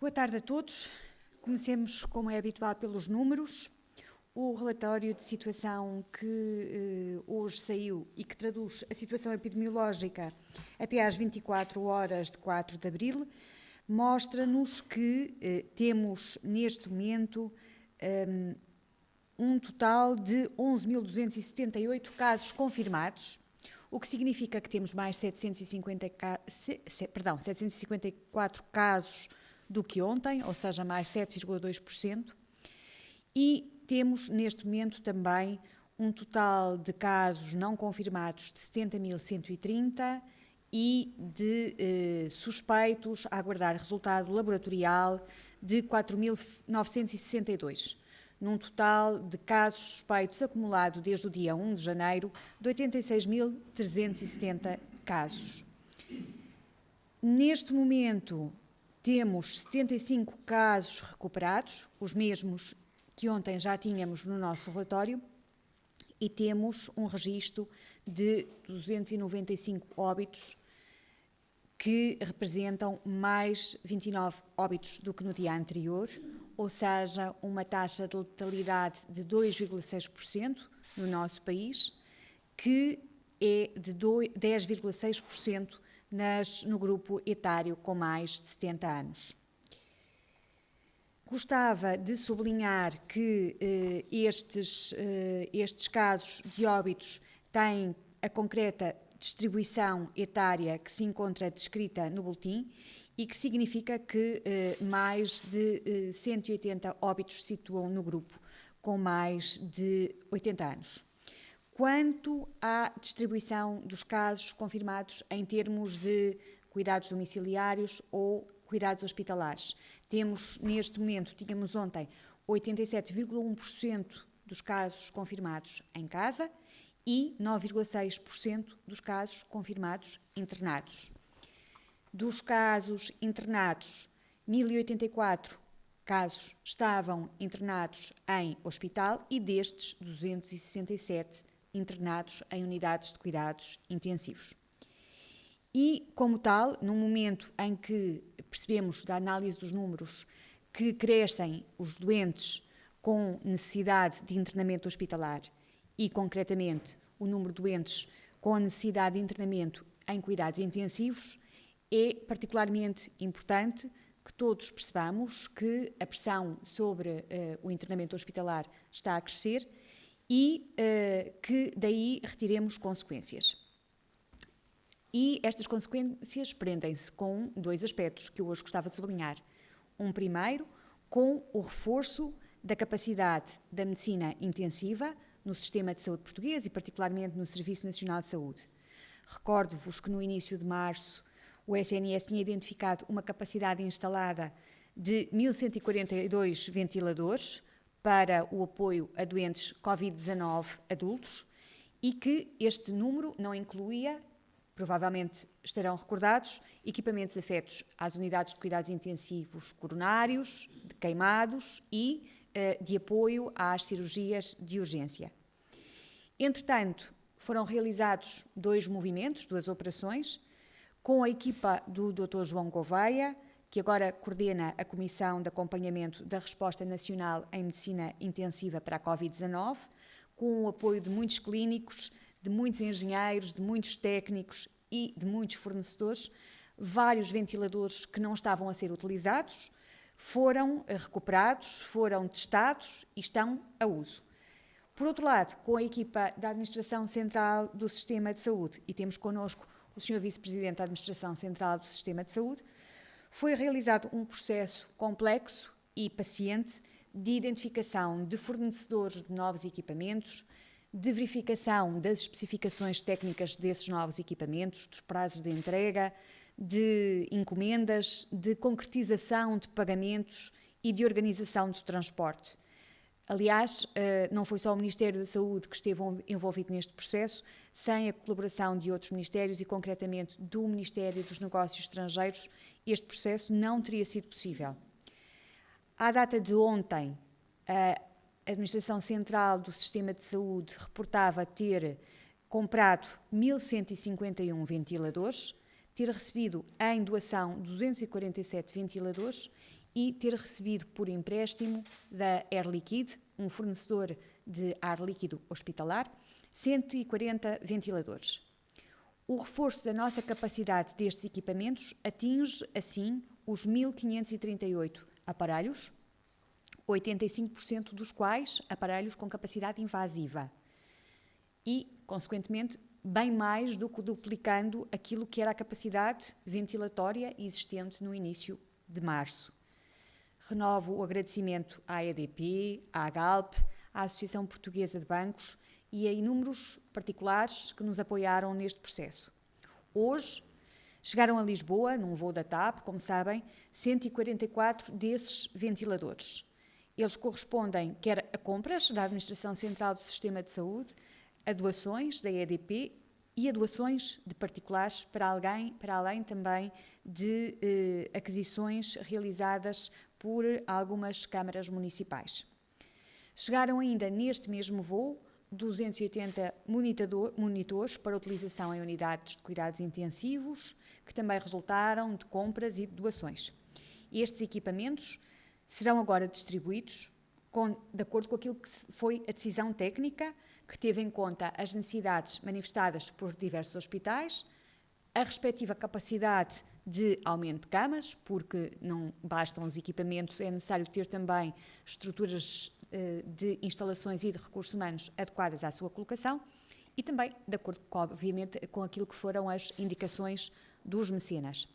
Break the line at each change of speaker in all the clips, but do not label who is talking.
Boa tarde a todos. Comecemos, como é habitual, pelos números. O relatório de situação que hoje saiu e que traduz a situação epidemiológica até às 24 horas de 4 de abril mostra-nos que temos, neste momento, um total de 11.278 casos confirmados, o que significa que temos mais 754 casos do que ontem, ou seja, mais 7,2%, e temos neste momento também um total de casos não confirmados de 70.130 e de suspeitos a aguardar resultado laboratorial de 4.962, num total de casos suspeitos acumulado desde o dia 1 de janeiro de 86.370 casos. Neste momento, temos 75 casos recuperados, os mesmos que ontem já tínhamos no nosso relatório, e temos um registro de 295 óbitos, que representam mais 29 óbitos do que no dia anterior, ou seja, uma taxa de letalidade de 2,6% no nosso país, que é de 10,6% no grupo etário com mais de 70 anos. Gostava de sublinhar que estes casos de óbitos têm a concreta distribuição etária que se encontra descrita no boletim e que significa que mais de 180 óbitos se situam no grupo com mais de 80 anos. Quanto à distribuição dos casos confirmados em termos de cuidados domiciliários ou cuidados hospitalares, tínhamos ontem 87,1% dos casos confirmados em casa e 9,6% dos casos confirmados internados. Dos casos internados, 1.084 casos estavam internados em hospital e destes 267 internados em unidades de cuidados intensivos. E, como tal, no momento em que percebemos da análise dos números que crescem os doentes com necessidade de internamento hospitalar e, concretamente, o número de doentes com a necessidade de internamento em cuidados intensivos, é particularmente importante que todos percebamos que a pressão sobre o internamento hospitalar está a crescer e que daí retiremos consequências. E estas consequências prendem-se com dois aspectos que eu hoje gostava de sublinhar. Um primeiro, com o reforço da capacidade da medicina intensiva no sistema de saúde português e particularmente no Serviço Nacional de Saúde. Recordo-vos que no início de março o SNS tinha identificado uma capacidade instalada de 1.142 ventiladores para o apoio a doentes Covid-19 adultos e que este número não incluía, provavelmente estarão recordados, equipamentos afetos às unidades de cuidados intensivos coronários, de queimados e de apoio às cirurgias de urgência. Entretanto, foram realizados dois operações, com a equipa do Dr. João Gouveia, que agora coordena a Comissão de Acompanhamento da Resposta Nacional em Medicina Intensiva para a Covid-19, com o apoio de muitos clínicos, de muitos engenheiros, de muitos técnicos e de muitos fornecedores. Vários ventiladores que não estavam a ser utilizados foram recuperados, foram testados e estão a uso. Por outro lado, com a equipa da Administração Central do Sistema de Saúde, e temos connosco o Sr. Vice-Presidente da Administração Central do Sistema de Saúde, foi realizado um processo complexo e paciente de identificação de fornecedores de novos equipamentos, de verificação das especificações técnicas desses novos equipamentos, dos prazos de entrega, de encomendas, de concretização de pagamentos e de organização do transporte. Aliás, não foi só o Ministério da Saúde que esteve envolvido neste processo, sem a colaboração de outros ministérios e, concretamente, do Ministério dos Negócios Estrangeiros, este processo não teria sido possível. À data de ontem, a Administração Central do Sistema de Saúde reportava ter comprado 1.151 ventiladores, ter recebido em doação 247 ventiladores e ter recebido por empréstimo da Air Liquide, um fornecedor de ar líquido hospitalar, 140 ventiladores. O reforço da nossa capacidade destes equipamentos atinge, assim, os 1.538 aparelhos, 85% dos quais aparelhos com capacidade invasiva e, consequentemente, bem mais do que duplicando aquilo que era a capacidade ventilatória existente no início de março. Renovo o agradecimento à EDP, à Galp, à Associação Portuguesa de Bancos e a inúmeros particulares que nos apoiaram neste processo. Hoje, chegaram a Lisboa, num voo da TAP, como sabem, 144 desses ventiladores. Eles correspondem quer a compras da Administração Central do Sistema de Saúde, a doações da EDP e a doações de particulares para além também de aquisições realizadas por algumas câmaras municipais. Chegaram ainda neste mesmo voo 280 monitores para utilização em unidades de cuidados intensivos, que também resultaram de compras e de doações. Estes equipamentos serão agora distribuídos de acordo com aquilo que foi a decisão técnica, que teve em conta as necessidades manifestadas por diversos hospitais, a respectiva capacidade de aumento de camas, porque não bastam os equipamentos, é necessário ter também estruturas de instalações e de recursos humanos adequadas à sua colocação e também de acordo, obviamente, com aquilo que foram as indicações dos mecenas.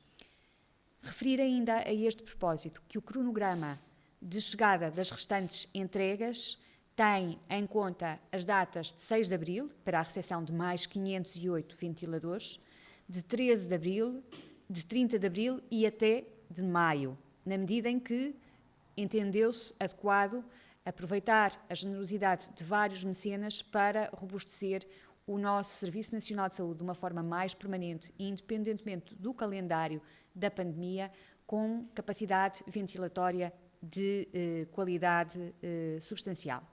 Referir ainda a este propósito que o cronograma de chegada das restantes entregas tem em conta as datas de 6 de abril, para a recepção de mais 508 ventiladores, de 13 de abril, de 30 de abril e até de maio, na medida em que entendeu-se adequado aproveitar a generosidade de vários mecenas para robustecer o nosso Serviço Nacional de Saúde de uma forma mais permanente e independentemente do calendário da pandemia, com capacidade ventilatória de qualidade substancial.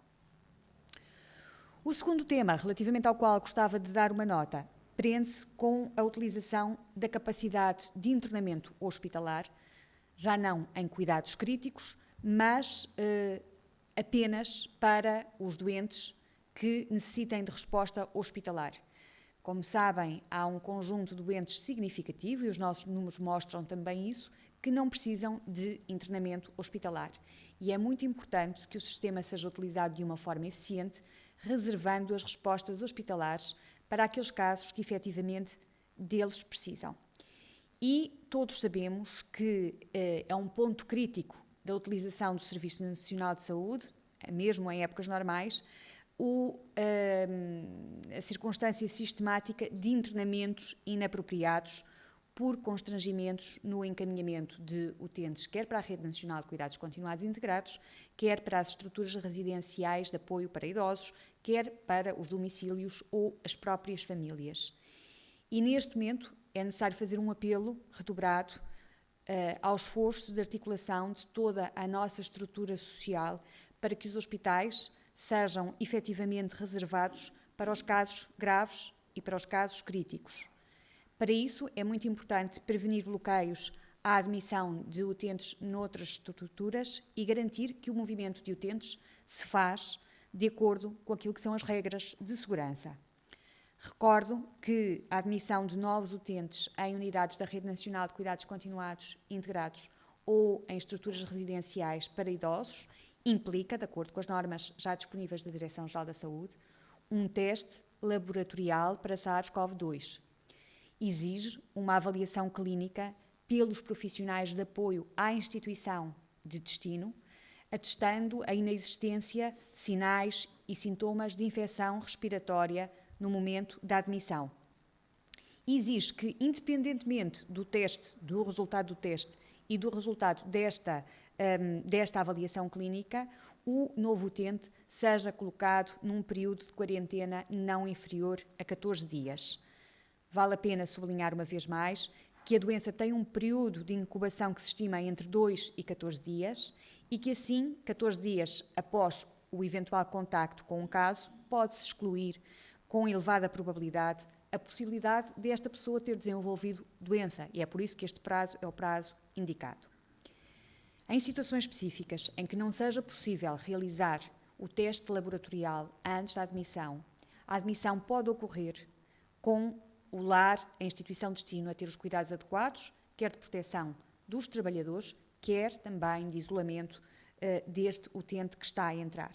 O segundo tema, relativamente ao qual gostava de dar uma nota, prende-se com a utilização da capacidade de internamento hospitalar, já não em cuidados críticos, mas apenas para os doentes que necessitem de resposta hospitalar. Como sabem, há um conjunto de doentes significativo, e os nossos números mostram também isso, que não precisam de internamento hospitalar. E é muito importante que o sistema seja utilizado de uma forma eficiente, reservando as respostas hospitalares para aqueles casos que efetivamente deles precisam. E todos sabemos que é um ponto crítico da utilização do Serviço Nacional de Saúde, mesmo em épocas normais, a circunstância sistemática de internamentos inapropriados por constrangimentos no encaminhamento de utentes, quer para a Rede Nacional de Cuidados Continuados e Integrados, quer para as estruturas residenciais de apoio para idosos, quer para os domicílios ou as próprias famílias. E neste momento é necessário fazer um apelo redobrado ao esforço de articulação de toda a nossa estrutura social para que os hospitais sejam efetivamente reservados para os casos graves e para os casos críticos. Para isso, é muito importante prevenir bloqueios à admissão de utentes noutras estruturas e garantir que o movimento de utentes se faz de acordo com aquilo que são as regras de segurança. Recordo que a admissão de novos utentes em unidades da Rede Nacional de Cuidados Continuados e Integrados ou em estruturas residenciais para idosos implica, de acordo com as normas já disponíveis da Direção-Geral da Saúde, um teste laboratorial para SARS-CoV-2. Exige uma avaliação clínica pelos profissionais de apoio à instituição de destino, atestando a inexistência de sinais e sintomas de infecção respiratória no momento da admissão. Exige que, independentemente do teste, do resultado do teste e do resultado desta avaliação clínica, o novo utente seja colocado num período de quarentena não inferior a 14 dias. Vale a pena sublinhar uma vez mais que a doença tem um período de incubação que se estima entre 2 e 14 dias e que assim, 14 dias após o eventual contacto com um caso, pode-se excluir com elevada probabilidade a possibilidade desta pessoa ter desenvolvido doença e é por isso que este prazo é o prazo indicado. Em situações específicas em que não seja possível realizar o teste laboratorial antes da admissão, a admissão pode ocorrer com o lar, a instituição de destino, a ter os cuidados adequados, quer de proteção dos trabalhadores, quer também de isolamento deste utente que está a entrar.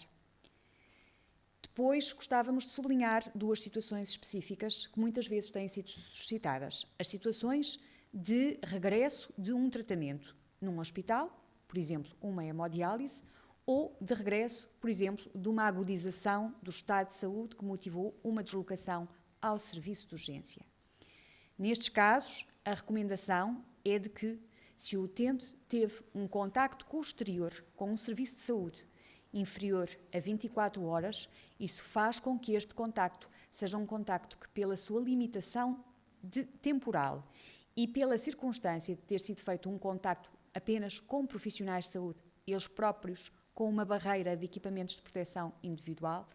Depois, gostávamos de sublinhar duas situações específicas que muitas vezes têm sido suscitadas. As situações de regresso de um tratamento num hospital, por exemplo, uma hemodiálise, ou de regresso, por exemplo, de uma agudização do estado de saúde que motivou uma deslocação ao serviço de urgência. Nestes casos, a recomendação é de que, se o utente teve um contacto com o exterior, com um serviço de saúde, inferior a 24 horas, isso faz com que este contacto seja um contacto que, pela sua limitação temporal e pela circunstância de ter sido feito um contacto apenas com profissionais de saúde, eles próprios com uma barreira de equipamentos de proteção individual,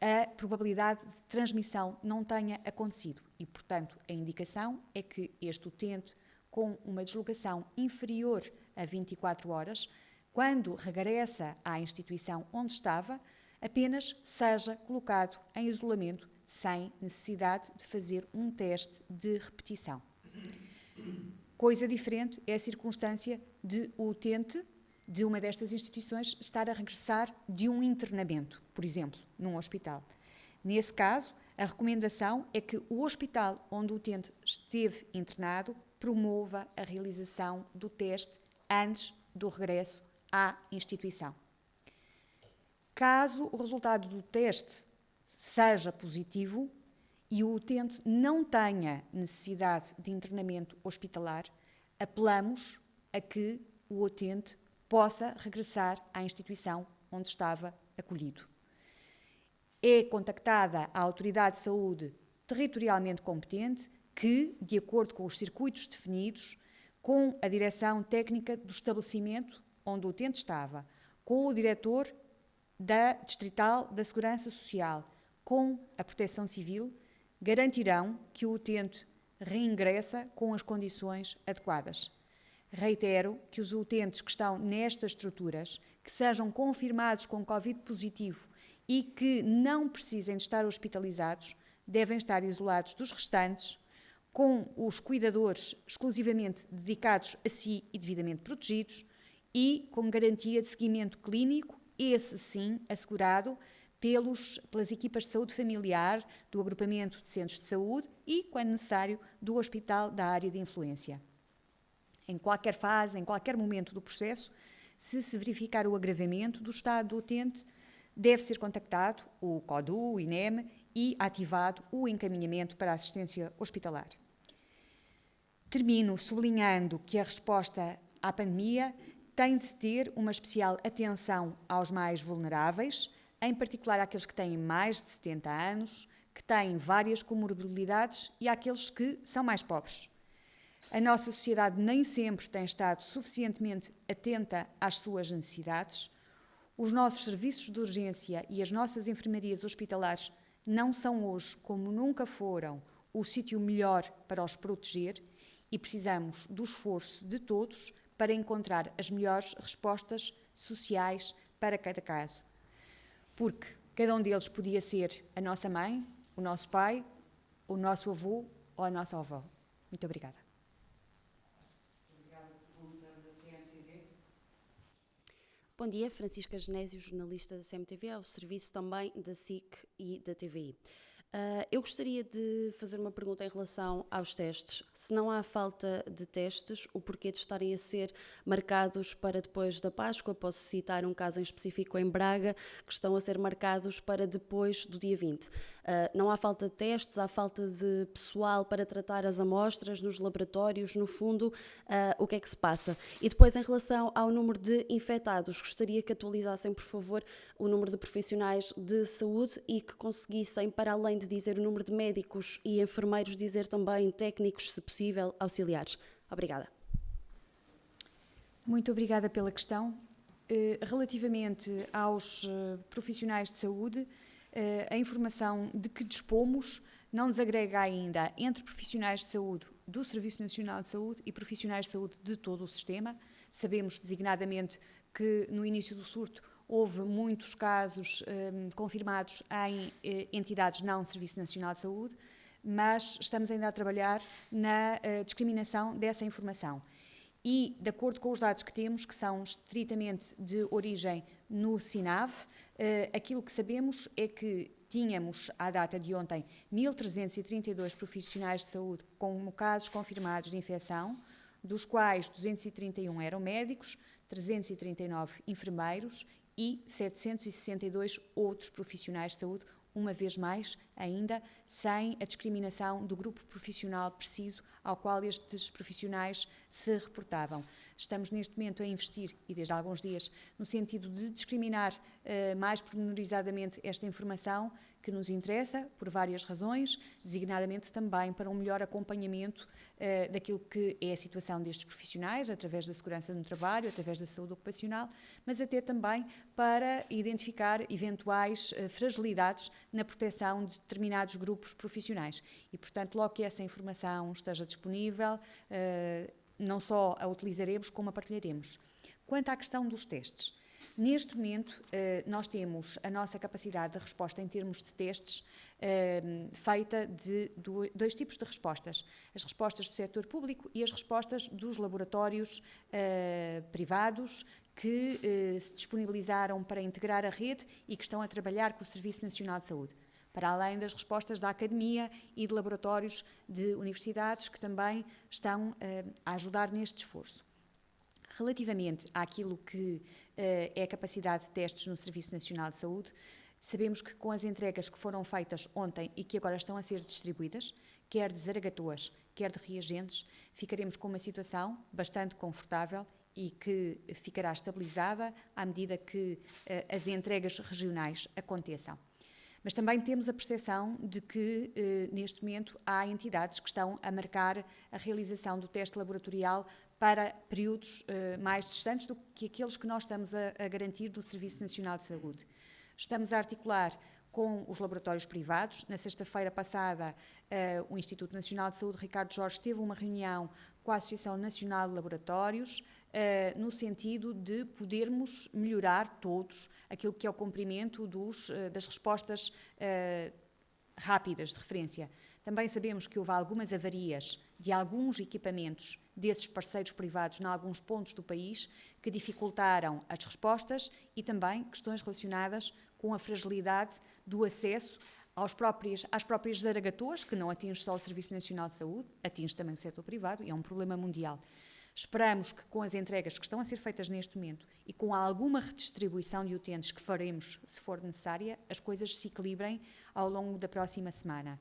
a probabilidade de transmissão não tenha acontecido e, portanto, a indicação é que este utente com uma deslocação inferior a 24 horas, quando regressa à instituição onde estava, apenas seja colocado em isolamento sem necessidade de fazer um teste de repetição. Coisa diferente é a circunstância de o utente de uma destas instituições estar a regressar de um internamento, por exemplo, num hospital. Nesse caso, a recomendação é que o hospital onde o utente esteve internado promova a realização do teste antes do regresso à instituição. Caso o resultado do teste seja positivo e o utente não tenha necessidade de internamento hospitalar, apelamos a que o utente possa regressar à instituição onde estava acolhido. É contactada a autoridade de saúde territorialmente competente que, de acordo com os circuitos definidos, com a direção técnica do estabelecimento onde o utente estava, com o diretor da Distrital da Segurança Social, com a Proteção Civil, garantirão que o utente reingressa com as condições adequadas. Reitero que os utentes que estão nestas estruturas, que sejam confirmados com Covid positivo e que não precisem de estar hospitalizados, devem estar isolados dos restantes, com os cuidadores exclusivamente dedicados a si e devidamente protegidos e com garantia de seguimento clínico, esse sim assegurado pelas equipas de saúde familiar, do agrupamento de centros de saúde e, quando necessário, do hospital da área de influência. Em qualquer fase, em qualquer momento do processo, se verificar o agravamento do estado do utente, deve ser contactado o CODU, o INEM e ativado o encaminhamento para a assistência hospitalar. Termino sublinhando que a resposta à pandemia tem de ter uma especial atenção aos mais vulneráveis, em particular àqueles que têm mais de 70 anos, que têm várias comorbilidades e àqueles que são mais pobres. A nossa sociedade nem sempre tem estado suficientemente atenta às suas necessidades. Os nossos serviços de urgência e as nossas enfermarias hospitalares não são hoje, como nunca foram, o sítio melhor para os proteger e precisamos do esforço de todos para encontrar as melhores respostas sociais para cada caso. Porque cada um deles podia ser a nossa mãe, o nosso pai, o nosso avô ou a nossa avó. Muito obrigada.
Bom dia, Francisca Genésio, jornalista da CMTV, ao serviço também da SIC e da TVI. Eu gostaria de fazer uma pergunta em relação aos testes. Se não há falta de testes, o porquê de estarem a ser marcados para depois da Páscoa? Posso citar um caso em específico em Braga, que estão a ser marcados para depois do dia 20. Não há falta de testes, há falta de pessoal para tratar as amostras nos laboratórios, no fundo, o que é que se passa? E depois, em relação ao número de infectados, gostaria que atualizassem, por favor, o número de profissionais de saúde e que conseguissem, para além de dizer o número de médicos e enfermeiros, dizer também técnicos, se possível, auxiliares. Obrigada.
Muito obrigada pela questão. Relativamente aos profissionais de saúde, a informação de que dispomos não desagrega ainda entre profissionais de saúde do Serviço Nacional de Saúde e profissionais de saúde de todo o sistema. Sabemos designadamente que no início do surto houve muitos casos confirmados em entidades não Serviço Nacional de Saúde, mas estamos ainda a trabalhar na discriminação dessa informação. E, de acordo com os dados que temos, que são estritamente de origem no SINAV, aquilo que sabemos é que tínhamos, à data de ontem, 1.332 profissionais de saúde com casos confirmados de infecção, dos quais 231 eram médicos, 339 enfermeiros e 762 outros profissionais de saúde, uma vez mais, ainda, sem a discriminação do grupo profissional preciso ao qual estes profissionais se reportavam. Estamos neste momento a investir, e desde há alguns dias, no sentido de discriminar mais pormenorizadamente esta informação que nos interessa, por várias razões, designadamente também para um melhor acompanhamento daquilo que é a situação destes profissionais, através da segurança no trabalho, através da saúde ocupacional, mas até também para identificar eventuais fragilidades na proteção de determinados grupos profissionais. E, portanto, logo que essa informação esteja disponível, não só a utilizaremos, como a partilharemos. Quanto à questão dos testes, neste momento nós temos a nossa capacidade de resposta em termos de testes feita de dois tipos de respostas. As respostas do setor público e as respostas dos laboratórios privados que se disponibilizaram para integrar a rede e que estão a trabalhar com o Serviço Nacional de Saúde, para além das respostas da academia e de laboratórios de universidades que também estão a ajudar neste esforço. Relativamente àquilo que é a capacidade de testes no Serviço Nacional de Saúde, sabemos que com as entregas que foram feitas ontem e que agora estão a ser distribuídas, quer de zaragatuas, quer de reagentes, ficaremos com uma situação bastante confortável e que ficará estabilizada à medida que as entregas regionais aconteçam. Mas também temos a percepção de que, neste momento, há entidades que estão a marcar a realização do teste laboratorial para períodos mais distantes do que aqueles que nós estamos a garantir do Serviço Nacional de Saúde. Estamos a articular com os laboratórios privados. Na sexta-feira passada, o Instituto Nacional de Saúde, Ricardo Jorge, teve uma reunião com a Associação Nacional de Laboratórios, no sentido de podermos melhorar todos aquilo que é o cumprimento das respostas rápidas de referência. Também sabemos que houve algumas avarias de alguns equipamentos desses parceiros privados em alguns pontos do país que dificultaram as respostas e também questões relacionadas com a fragilidade do acesso às próprias zaragatuas, que não atinge só o Serviço Nacional de Saúde, atinge também o setor privado e é um problema mundial. Esperamos que com as entregas que estão a ser feitas neste momento e com alguma redistribuição de utentes que faremos, se for necessária, as coisas se equilibrem ao longo da próxima semana.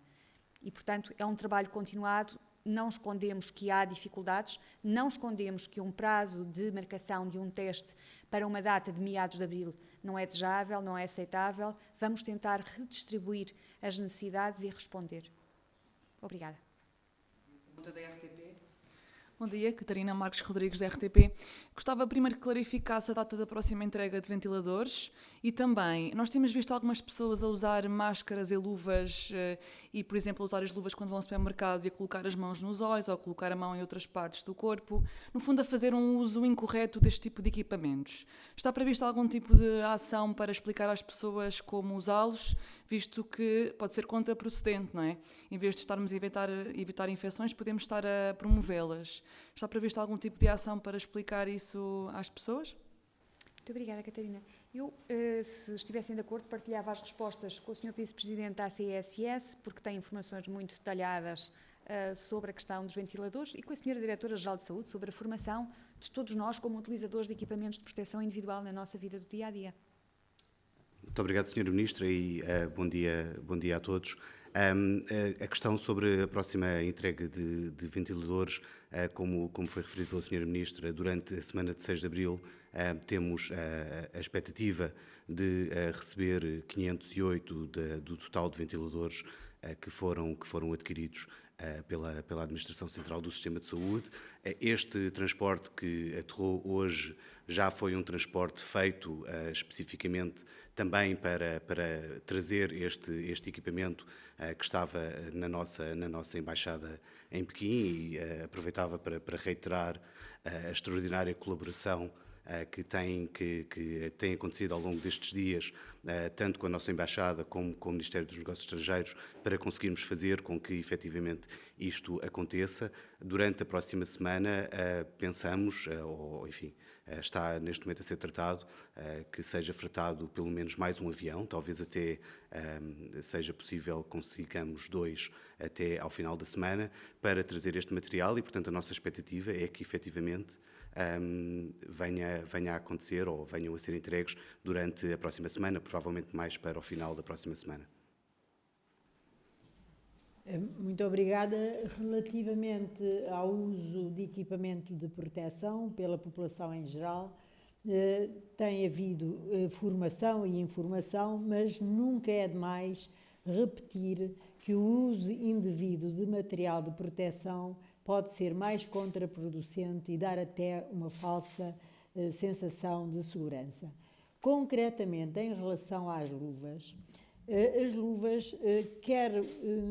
E, portanto, é um trabalho continuado, não escondemos que há dificuldades, não escondemos que um prazo de marcação de um teste para uma data de meados de abril não é desejável, não é aceitável. Vamos tentar redistribuir as necessidades e responder. Obrigada.
Pergunta da RTP. Bom dia, Catarina Marques Rodrigues, da RTP. Gostava primeiro que clarificasse a data da próxima entrega de ventiladores e também, nós temos visto algumas pessoas a usar máscaras e luvas e, por exemplo, a usar as luvas quando vão ao supermercado e a colocar as mãos nos olhos ou a colocar a mão em outras partes do corpo, no fundo a fazer um uso incorreto deste tipo de equipamentos. Está previsto algum tipo de ação para explicar às pessoas como usá-los, visto que pode ser contraproducente, não é? Em vez de estarmos a evitar infecções, podemos estar a promovê-las. Está previsto algum tipo de ação para explicar isso às pessoas?
Muito obrigada, Catarina. Eu, se estivessem de acordo, partilhava as respostas com o Sr. Vice-Presidente da ACSS, porque tem informações muito detalhadas sobre a questão dos ventiladores, e com a Sra. Diretora-Geral de Saúde sobre a formação de todos nós como utilizadores de equipamentos de proteção individual na nossa vida do dia-a-dia.
Muito obrigado, Sra. Ministra, e bom dia a todos. A questão sobre a próxima entrega de ventiladores, como foi referido pela Sra. Ministra, durante a semana de 6 de abril temos a expectativa de receber 508 do total de ventiladores que foram adquiridos pela Administração Central do Sistema de Saúde. Este transporte que aterrou hoje já foi um transporte feito especificamente também para trazer este equipamento que estava na nossa Embaixada em Pequim, e aproveitava para reiterar a extraordinária colaboração que tem acontecido ao longo destes dias, tanto com a nossa Embaixada como com o Ministério dos Negócios Estrangeiros, para conseguirmos fazer com que efetivamente isto aconteça. Durante a próxima semana pensamos, ou enfim, está neste momento a ser tratado, que seja fretado pelo menos mais um avião, talvez até seja possível consigamos 2 até ao final da semana, para trazer este material, e portanto a nossa expectativa é que efetivamente venha a acontecer ou venham a ser entregues durante a próxima semana, provavelmente mais para o final da próxima semana.
Muito obrigada. Relativamente ao uso de equipamento de proteção pela população em geral, tem havido formação e informação, mas nunca é demais repetir que o uso indevido de material de proteção pode ser mais contraproducente e dar até uma falsa sensação de segurança. Concretamente, em relação às luvas, as luvas, quer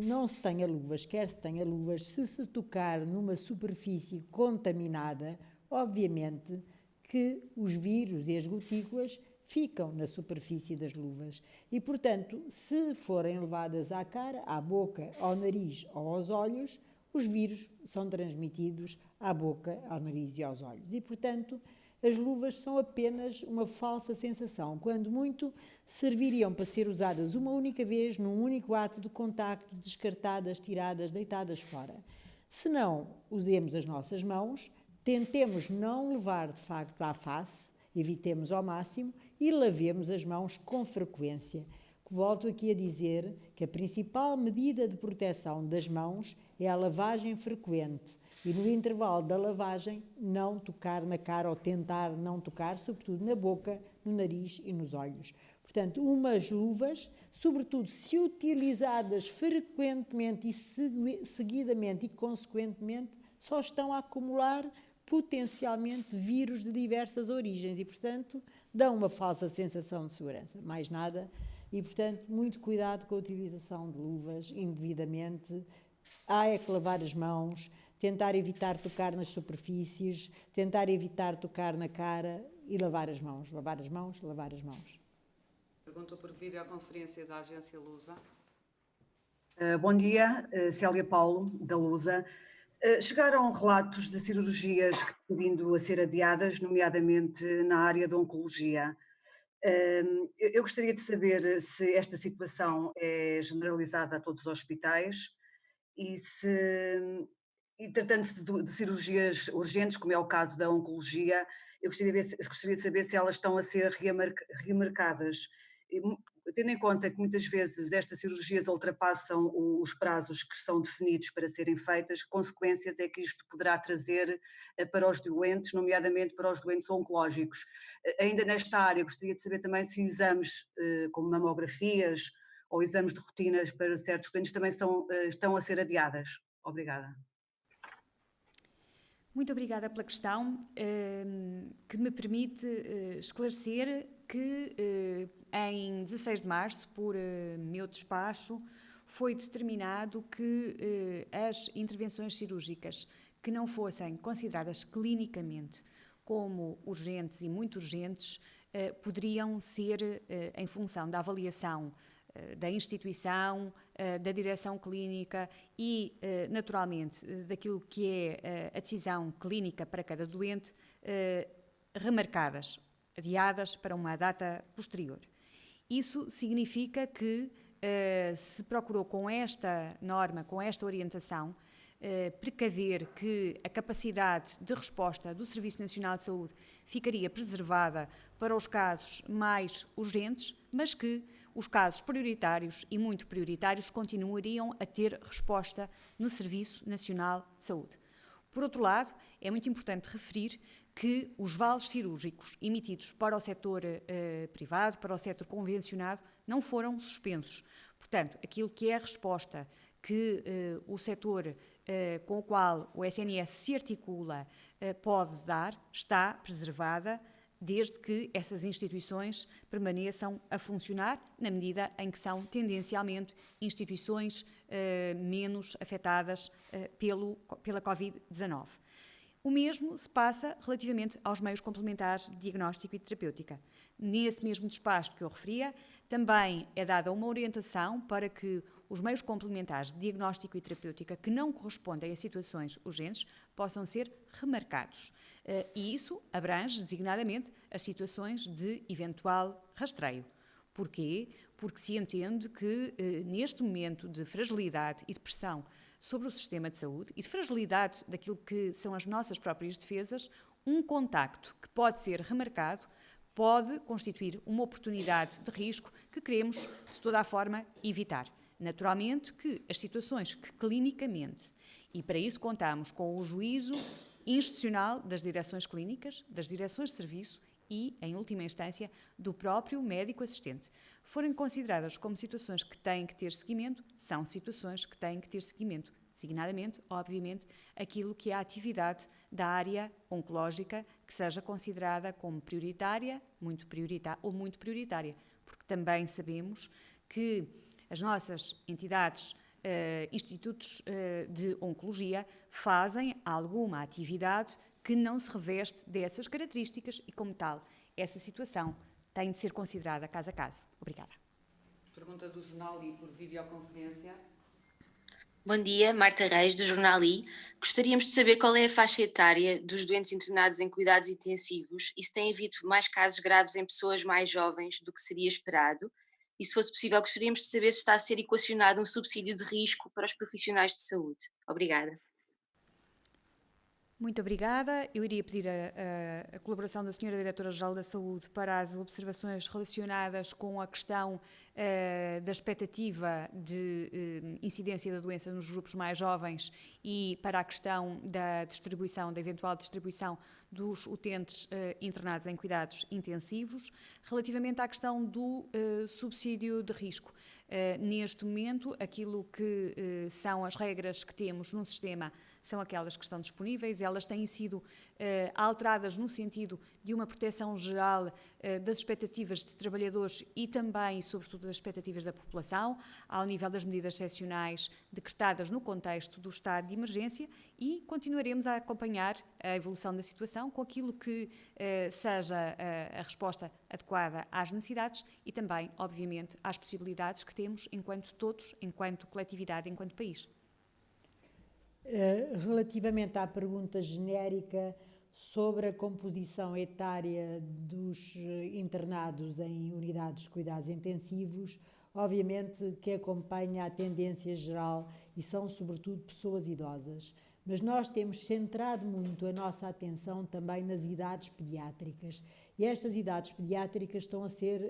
não se tenha luvas, quer se tenha luvas, se tocar numa superfície contaminada, obviamente que os vírus e as gotículas ficam na superfície das luvas e, portanto, se forem levadas à cara, à boca, ao nariz ou aos olhos, os vírus são transmitidos à boca, ao nariz e aos olhos. E, portanto, as luvas são apenas uma falsa sensação, quando muito serviriam para ser usadas uma única vez, num único ato de contacto, descartadas, tiradas, deitadas fora. Se não usemos as nossas mãos, tentemos não levar de facto à face, evitemos ao máximo e lavemos as mãos com frequência. Volto aqui a dizer que a principal medida de proteção das mãos é a lavagem frequente e no intervalo da lavagem não tocar na cara ou tentar não tocar, sobretudo na boca, no nariz e nos olhos. Portanto, umas luvas, sobretudo se utilizadas frequentemente e seguidamente e consequentemente, só estão a acumular potencialmente vírus de diversas origens e, portanto, dão uma falsa sensação de segurança. Mais nada. E, portanto, muito cuidado com a utilização de luvas indevidamente. Há é que lavar as mãos, tentar evitar tocar nas superfícies, tentar evitar tocar na cara e lavar as mãos, lavar as mãos, lavar as mãos.
Pergunta por videoconferência da Agência Lusa.
Bom dia, Célia Paulo, da Lusa. Chegaram relatos de cirurgias que têm vindo a ser adiadas, nomeadamente na área da oncologia. Eu gostaria de saber se esta situação é generalizada a todos os hospitais e tratando-se de cirurgias urgentes, como é o caso da oncologia, eu gostaria de saber se elas estão a ser remarcadas. Tendo em conta que muitas vezes estas cirurgias ultrapassam os prazos que são definidos para serem feitas, que consequências é que isto poderá trazer para os doentes, nomeadamente para os doentes oncológicos? Ainda nesta área, gostaria de saber também se exames como mamografias ou exames de rotinas para certos doentes também estão a ser adiadas. Obrigada.
Muito obrigada pela questão, que me permite esclarecer que em 16 de março, por meu despacho, foi determinado que as intervenções cirúrgicas que não fossem consideradas clinicamente como urgentes e muito urgentes poderiam ser, em função da avaliação da instituição, da direção clínica e, naturalmente, daquilo que é a decisão clínica para cada doente, remarcadas, adiadas para uma data posterior. Isso significa que se procurou com esta norma, com esta orientação, precaver que a capacidade de resposta do Serviço Nacional de Saúde ficaria preservada para os casos mais urgentes, mas que os casos prioritários e muito prioritários continuariam a ter resposta no Serviço Nacional de Saúde. Por outro lado, é muito importante referir que os vales cirúrgicos emitidos para o setor privado, para o setor convencionado, não foram suspensos. Portanto, aquilo que é a resposta que o setor com o qual o SNS se articula pode dar está preservada, desde que essas instituições permaneçam a funcionar na medida em que são tendencialmente instituições menos afetadas pela Covid-19. O mesmo se passa relativamente aos meios complementares de diagnóstico e terapêutica. Nesse mesmo despacho que eu referia, também é dada uma orientação para que os meios complementares de diagnóstico e terapêutica que não correspondem a situações urgentes possam ser remarcados. E isso abrange designadamente as situações de eventual rastreio. Porquê? Porque se entende que neste momento de fragilidade e de pressão sobre o sistema de saúde e de fragilidade daquilo que são as nossas próprias defesas, um contacto que pode ser remarcado pode constituir uma oportunidade de risco que queremos, de toda a forma, evitar. Naturalmente que as situações que clinicamente, e para isso contamos com o juízo institucional das direções clínicas, das direções de serviço e, em última instância, do próprio médico assistente, forem consideradas como situações que têm que ter seguimento, são situações que têm que ter seguimento, designadamente, obviamente, aquilo que é a atividade da área oncológica que seja considerada como prioritária, muito prioritária, porque também sabemos que as nossas entidades, institutos de oncologia, fazem alguma atividade que não se reveste dessas características e, como tal, essa situação tem de ser considerada caso a caso. Obrigada.
Pergunta do Jornal I por videoconferência.
Bom dia, Marta Reis, do Jornal I. Gostaríamos de saber qual é a faixa etária dos doentes internados em cuidados intensivos e se tem havido mais casos graves em pessoas mais jovens do que seria esperado. E, se fosse possível, gostaríamos de saber se está a ser equacionado um subsídio de risco para os profissionais de saúde. Obrigada.
Muito obrigada. Eu iria pedir a colaboração da Sra. Diretora-Geral da Saúde para as observações relacionadas com a questão da expectativa de incidência da doença nos grupos mais jovens e para a questão da distribuição, da eventual distribuição dos utentes internados em cuidados intensivos. Relativamente à questão do subsídio de risco, neste momento, aquilo que são as regras que temos no sistema são aquelas que estão disponíveis, elas têm sido alteradas no sentido de uma proteção geral das expectativas de trabalhadores e também, sobretudo, das expectativas da população, ao nível das medidas excepcionais decretadas no contexto do estado de emergência, e continuaremos a acompanhar a evolução da situação com aquilo que seja a resposta adequada às necessidades e também, obviamente, às possibilidades que temos enquanto todos, enquanto coletividade, enquanto país.
Relativamente à pergunta genérica sobre a composição etária dos internados em unidades de cuidados intensivos, obviamente que acompanha a tendência geral e são sobretudo pessoas idosas. Mas nós temos centrado muito a nossa atenção também nas idades pediátricas. E estas idades pediátricas estão a ser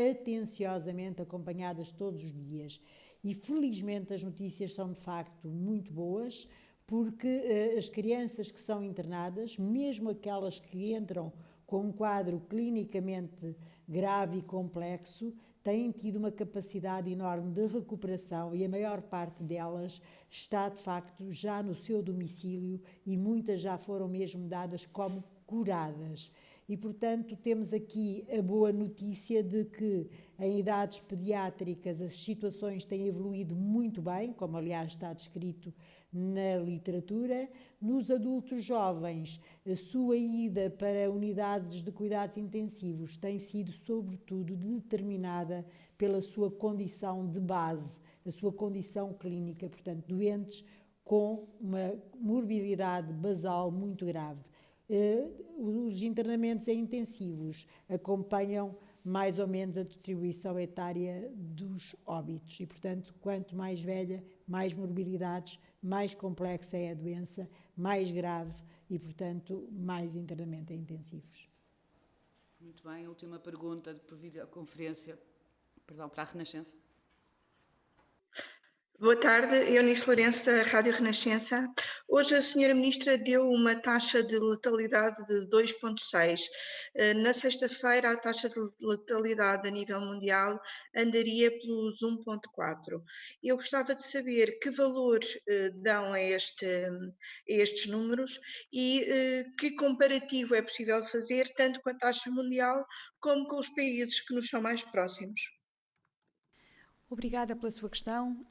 atenciosamente acompanhadas todos os dias. E felizmente as notícias são de facto muito boas, porque as crianças que são internadas, mesmo aquelas que entram com um quadro clinicamente grave e complexo, têm tido uma capacidade enorme de recuperação e a maior parte delas está de facto já no seu domicílio e muitas já foram mesmo dadas como curadas. E, portanto, temos aqui a boa notícia de que em idades pediátricas as situações têm evoluído muito bem, como aliás está descrito na literatura. Nos adultos jovens, a sua ida para unidades de cuidados intensivos tem sido, sobretudo, determinada pela sua condição de base, a sua condição clínica, portanto, doentes com uma morbilidade basal muito grave. Os internamentos em intensivos acompanham mais ou menos a distribuição etária dos óbitos e, portanto, quanto mais velha, mais morbilidades, mais complexa é a doença, mais grave e, portanto, mais internamento em intensivos.
Muito bem, a última pergunta por videoconferência, para a Renascença.
Boa tarde, Eunice Lourenço da Rádio Renascença. Hoje a senhora Ministra deu uma taxa de letalidade de 2,6. Na sexta-feira a taxa de letalidade a nível mundial andaria pelos 1,4. Eu gostava de saber que valor dão a estes números e que comparativo é possível fazer tanto com a taxa mundial como com os países que nos são mais próximos.
Obrigada pela sua questão.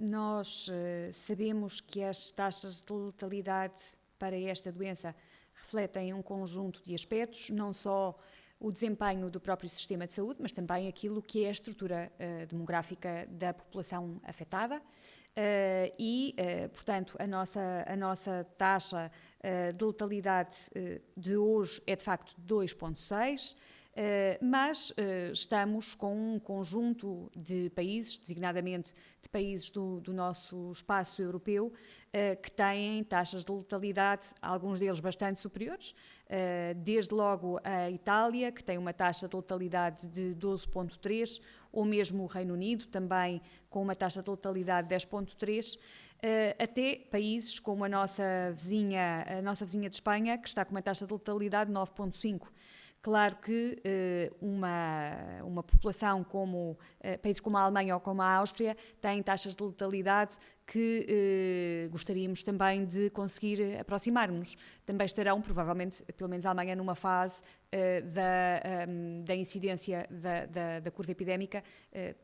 Nós sabemos que as taxas de letalidade para esta doença refletem um conjunto de aspectos, não só o desempenho do próprio sistema de saúde, mas também aquilo que é a estrutura demográfica da população afetada. Portanto, a nossa taxa de letalidade de hoje é de facto 2,6. Mas estamos com um conjunto de países, designadamente de países do nosso espaço europeu, que têm taxas de letalidade, alguns deles bastante superiores, desde logo a Itália, que tem uma taxa de letalidade de 12,3, ou mesmo o Reino Unido, também com uma taxa de letalidade de 10,3, até países como a nossa vizinha de Espanha, que está com uma taxa de letalidade de 9,5. Claro que uma população como países como a Alemanha ou como a Áustria têm taxas de letalidade que gostaríamos também de conseguir aproximar-nos. Também estarão, provavelmente, pelo menos a Alemanha, numa fase da incidência da curva epidémica,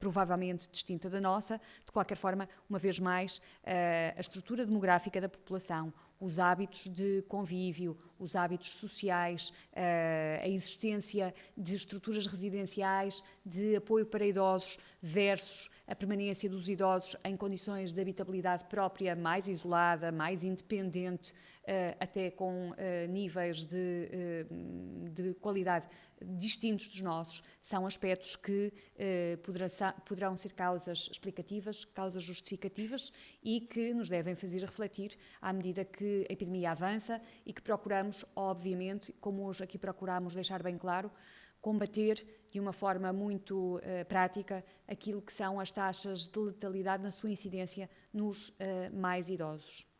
provavelmente distinta da nossa. De qualquer forma, uma vez mais, a estrutura demográfica da população, os hábitos de convívio, os hábitos sociais, a existência de estruturas residenciais, de apoio para idosos versus a permanência dos idosos em condições de habitabilidade própria mais isolada, mais independente, até com níveis de qualidade distintos dos nossos, são aspectos que poderão ser causas explicativas, causas justificativas e que nos devem fazer refletir à medida que a epidemia avança e que procuramos, obviamente, como hoje aqui procuramos deixar bem claro, combater de uma forma muito prática aquilo que são as taxas de letalidade na sua incidência nos mais idosos.